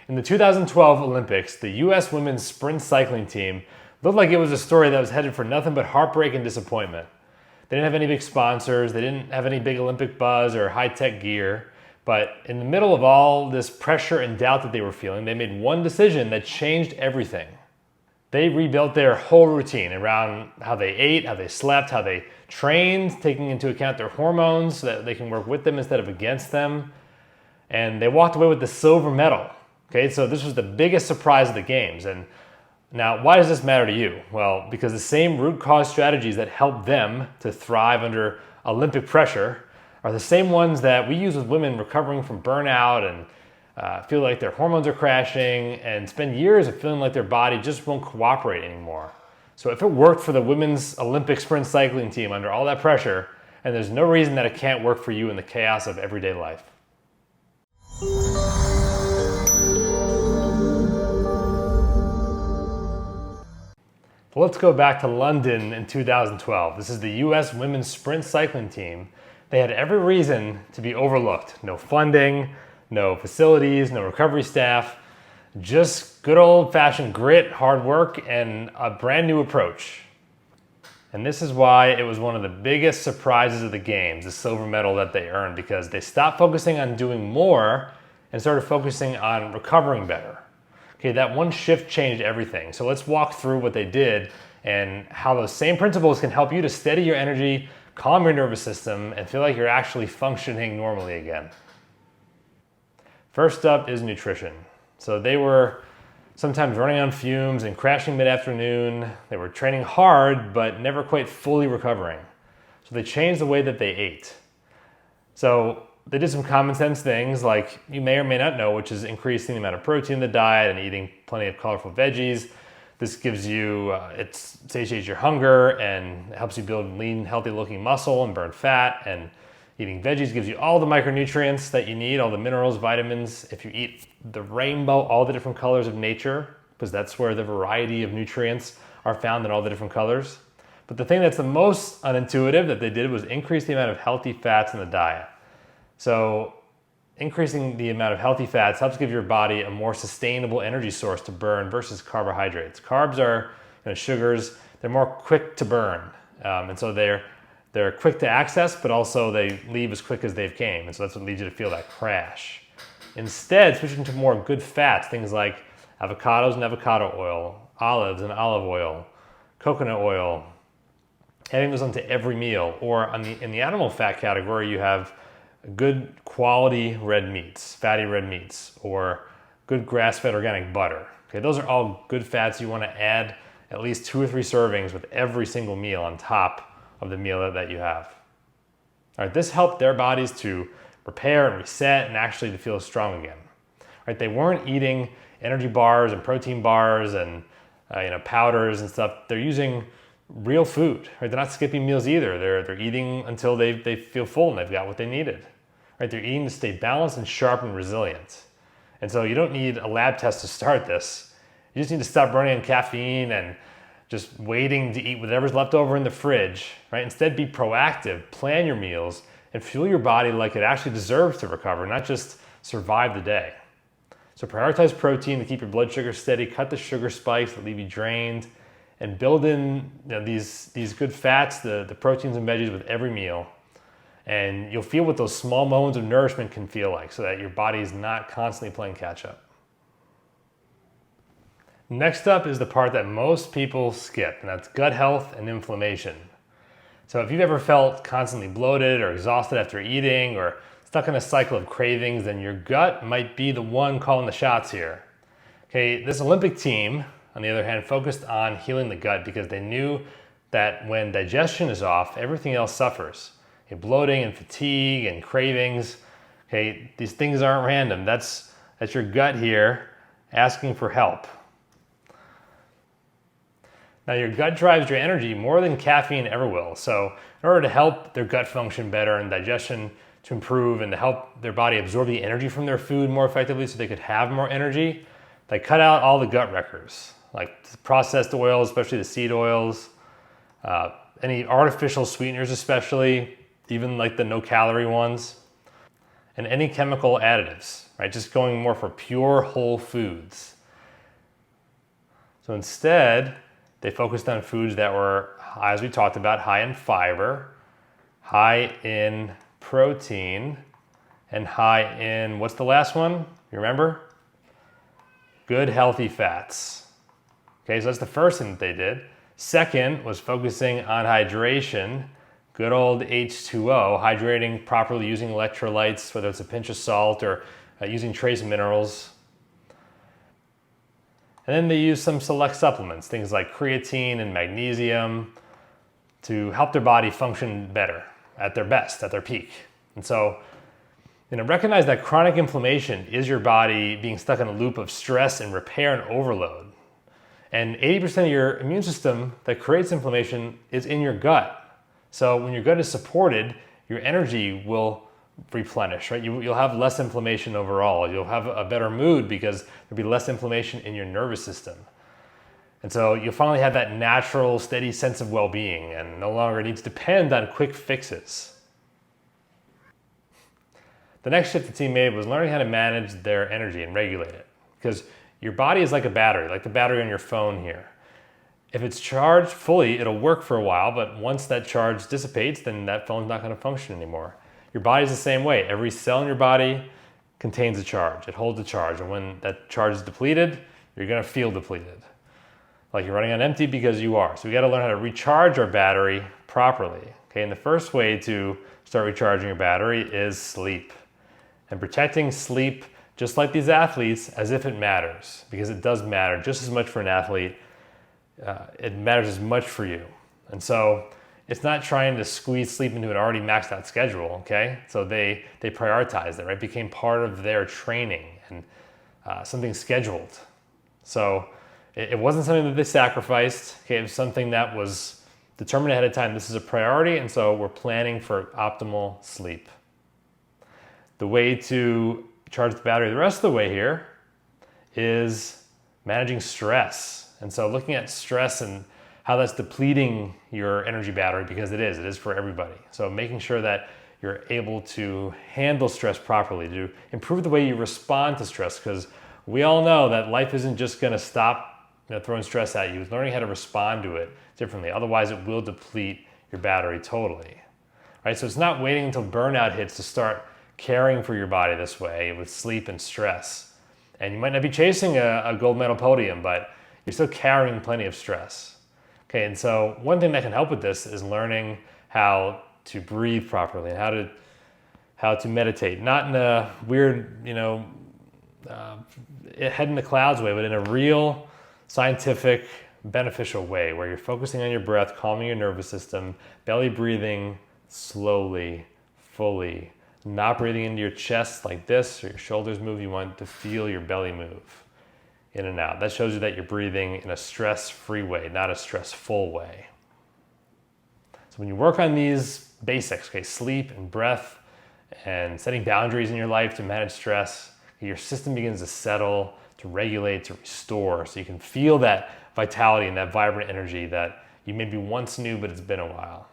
In the 2012 Olympics, the U.S. women's sprint cycling team looked like it was a story that was headed for nothing but heartbreak and disappointment. They didn't have any big sponsors, they didn't have any big Olympic buzz or high-tech gear, but in the middle of all this pressure and doubt that they were feeling, they made one decision that changed everything. They rebuilt their whole routine around how they ate, how they slept, how they trained, taking into account their hormones so that they can work with them instead of against them. And they walked away with the silver medal. Okay, so this was the biggest surprise of the games. And now, why does this matter to you? Well, because the same root cause strategies that help them to thrive under Olympic pressure are the same ones that we use with women recovering from burnout and feel like their hormones are crashing and spend years of feeling like their body just won't cooperate anymore. So if it worked for the women's Olympic sprint cycling team under all that pressure, and there's no reason that it can't work for you in the chaos of everyday life. Let's go back to London in 2012. This is the US women's sprint cycling team. They had every reason to be overlooked. No funding, no facilities, no recovery staff, just good old-fashioned grit, hard work, and a brand new approach. And this is why it was one of the biggest surprises of the games, the silver medal that they earned, because they stopped focusing on doing more and started focusing on recovering better. Okay, that one shift changed everything. So let's walk through what they did and how those same principles can help you to steady your energy, calm your nervous system, and feel like you're actually functioning normally again. First up is nutrition. So they were sometimes running on fumes and crashing mid-afternoon. They were training hard, but never quite fully recovering. So they changed the way that they ate. So they did some common sense things like you may or may not know, which is increasing the amount of protein in the diet and eating plenty of colorful veggies. This gives you, it satiates your hunger and helps you build lean, healthy looking muscle and burn fat. And eating veggies gives you all the micronutrients that you need, all the minerals, vitamins. If you eat the rainbow, all the different colors of nature, because that's where the variety of nutrients are found in all the different colors. But the thing that's the most unintuitive that they did was increase the amount of healthy fats in the diet. So increasing the amount of healthy fats helps give your body a more sustainable energy source to burn versus carbohydrates. Carbs are sugars, they're more quick to burn. And so they're quick to access, but also they leave as quick as they've came. And so that's what leads you to feel that crash. Instead, switching to more good fats, things like avocados and avocado oil, olives and olive oil, coconut oil, adding those onto every meal. Or in the animal fat category, you have good quality red meats, fatty red meats, or good grass-fed organic butter. Okay, those are all good fats you want to add at least 2 or 3 servings with every single meal on top of the meal that you have. All right, this helped their bodies to repair and reset and actually to feel strong again. All right, they weren't eating energy bars and protein bars and powders and stuff. They're using real food. Right? They're not skipping meals either. They're eating until they feel full and they've got what they needed. Right? They're eating to stay balanced and sharp and resilient. And so you don't need a lab test to start this. You just need to stop running on caffeine and just waiting to eat whatever's left over in the fridge. Right? Instead, be proactive, plan your meals, and fuel your body like it actually deserves to recover, not just survive the day. So prioritize protein to keep your blood sugar steady, cut the sugar spikes that leave you drained, and build in these good fats, the proteins and veggies with every meal. And you'll feel what those small moments of nourishment can feel like so that your body is not constantly playing catch up. Next up is the part that most people skip, and that's gut health and inflammation. So if you've ever felt constantly bloated or exhausted after eating or stuck in a cycle of cravings, then your gut might be the one calling the shots here. Okay, this Olympic team, on the other hand, focused on healing the gut because they knew that when digestion is off, everything else suffers. Okay, bloating and fatigue and cravings, okay, these things aren't random. That's your gut here asking for help. Now your gut drives your energy more than caffeine ever will. So in order to help their gut function better and digestion to improve and to help their body absorb the energy from their food more effectively so they could have more energy, they cut out all the gut wreckers, like processed oils, especially the seed oils, any artificial sweeteners especially, even like the no-calorie ones, and any chemical additives. right? Just going more for pure whole foods. So instead, they focused on foods that were, as we talked about, high in fiber, high in protein, and high in, what's the last one? You remember? Good, healthy fats. Okay, so that's the first thing that they did. Second was focusing on hydration, good old H2O, hydrating properly using electrolytes, whether it's a pinch of salt or using trace minerals. And then they used some select supplements, things like creatine and magnesium, to help their body function better, at their best, at their peak. And so, recognize that chronic inflammation is your body being stuck in a loop of stress and repair and overload. And 80% of your immune system that creates inflammation is in your gut. So when your gut is supported, your energy will replenish, right? You'll have less inflammation overall. You'll have a better mood because there'll be less inflammation in your nervous system. And so you'll finally have that natural, steady sense of well-being and no longer need to depend on quick fixes. The next shift the team made was learning how to manage their energy and regulate it. Because your body is like a battery, like the battery on your phone here. If it's charged fully, it'll work for a while, but once that charge dissipates, then that phone's not going to function anymore. Your body's the same way. Every cell in your body contains a charge. It holds a charge, and when that charge is depleted, you're going to feel depleted. Like you're running on empty because you are. So we got to learn how to recharge our battery properly. Okay, and the first way to start recharging your battery is sleep. And protecting sleep, just like these athletes, as if it matters, because it does matter just as much for an athlete. It matters as much for you. And so it's not trying to squeeze sleep into an already maxed out schedule, okay? So they prioritized it, right? It became part of their training and something scheduled. So it wasn't something that they sacrificed, okay? It was something that was determined ahead of time. This is a priority, and so we're planning for optimal sleep. The way to charge the battery the rest of the way here is managing stress. And so looking at stress and how that's depleting your energy battery, because it is for everybody. So making sure that you're able to handle stress properly, to improve the way you respond to stress, because we all know that life isn't just going to stop throwing stress at you. It's learning how to respond to it differently. Otherwise, it will deplete your battery totally. Right? So it's not waiting until burnout hits to start caring for your body this way with sleep and stress. And you might not be chasing a gold medal podium, but you're still carrying plenty of stress. Okay, and so one thing that can help with this is learning how to breathe properly and how to meditate, not in a weird, head in the clouds way, but in a real scientific, beneficial way where you're focusing on your breath, calming your nervous system, belly breathing slowly, fully, not breathing into your chest like this or your shoulders move. You want to feel your belly move in and out. That shows you that you're breathing in a stress-free way, not a stressful way. So when you work on these basics, okay, sleep and breath and setting boundaries in your life to manage stress, your system begins to settle, to regulate, to restore, so you can feel that vitality and that vibrant energy that you maybe once knew, but it's been a while.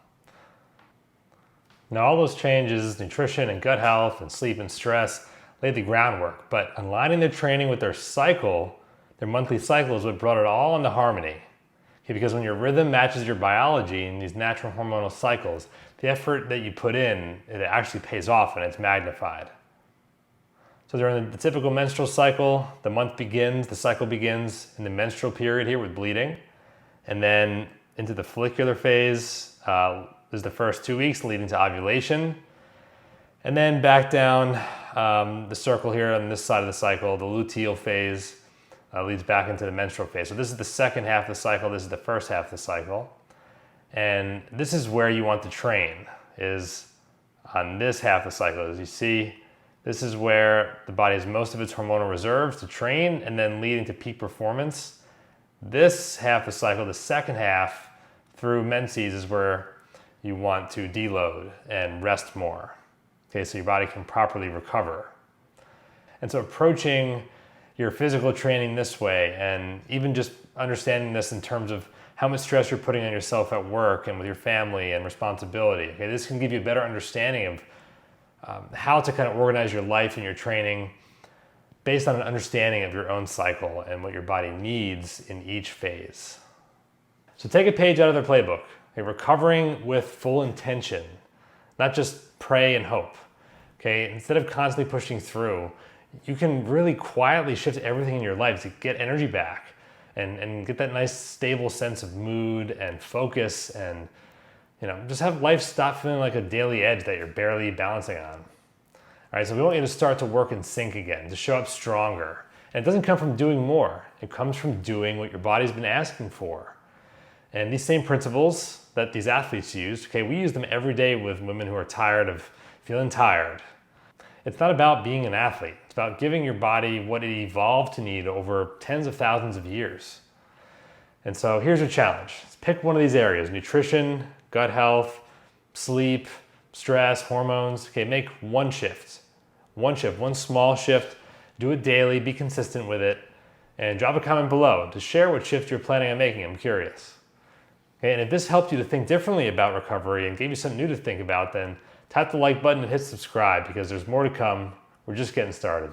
Now all those changes, nutrition and gut health and sleep and stress, laid the groundwork, but aligning their training with their cycle, their monthly cycle, is what brought it all into harmony. Okay, because when your rhythm matches your biology and these natural hormonal cycles, the effort that you put in, it actually pays off and it's magnified. So during the typical menstrual cycle, the cycle begins in the menstrual period here with bleeding, and then into the follicular phase, is the first 2 weeks leading to ovulation, and then back down the circle here on this side of the cycle, the luteal phase leads back into the menstrual phase. So this is the second half of the cycle, this is the first half of the cycle, and this is where you want to train, is on this half of the cycle. As you see, this is where the body has most of its hormonal reserves to train and then leading to peak performance. This half of the cycle, the second half through menses, is where you want to deload and rest more. Okay, so your body can properly recover. And so approaching your physical training this way, and even just understanding this in terms of how much stress you're putting on yourself at work and with your family and responsibility. Okay, this can give you a better understanding of how to kind of organize your life and your training based on an understanding of your own cycle and what your body needs in each phase. So take a page out of their playbook. Okay, recovering with full intention, not just pray and hope. Okay, instead of constantly pushing through, you can really quietly shift everything in your life to get energy back and get that nice stable sense of mood and focus, and just have life stop feeling like a daily edge that you're barely balancing on. All right, so we want you to start to work in sync again, to show up stronger. And it doesn't come from doing more. It comes from doing what your body's been asking for. And these same principles that these athletes used, okay, we use them every day with women who are tired of feeling tired. It's not about being an athlete. It's about giving your body what it evolved to need over tens of thousands of years. And so here's your challenge. Let's pick one of these areas: nutrition, gut health, sleep, stress, hormones. Okay, make one shift, one small shift. Do it daily, be consistent with it, and drop a comment below to share what shift you're planning on making. I'm curious. Okay, and if this helped you to think differently about recovery and gave you something new to think about, then tap the like button and hit subscribe, because there's more to come. We're just getting started.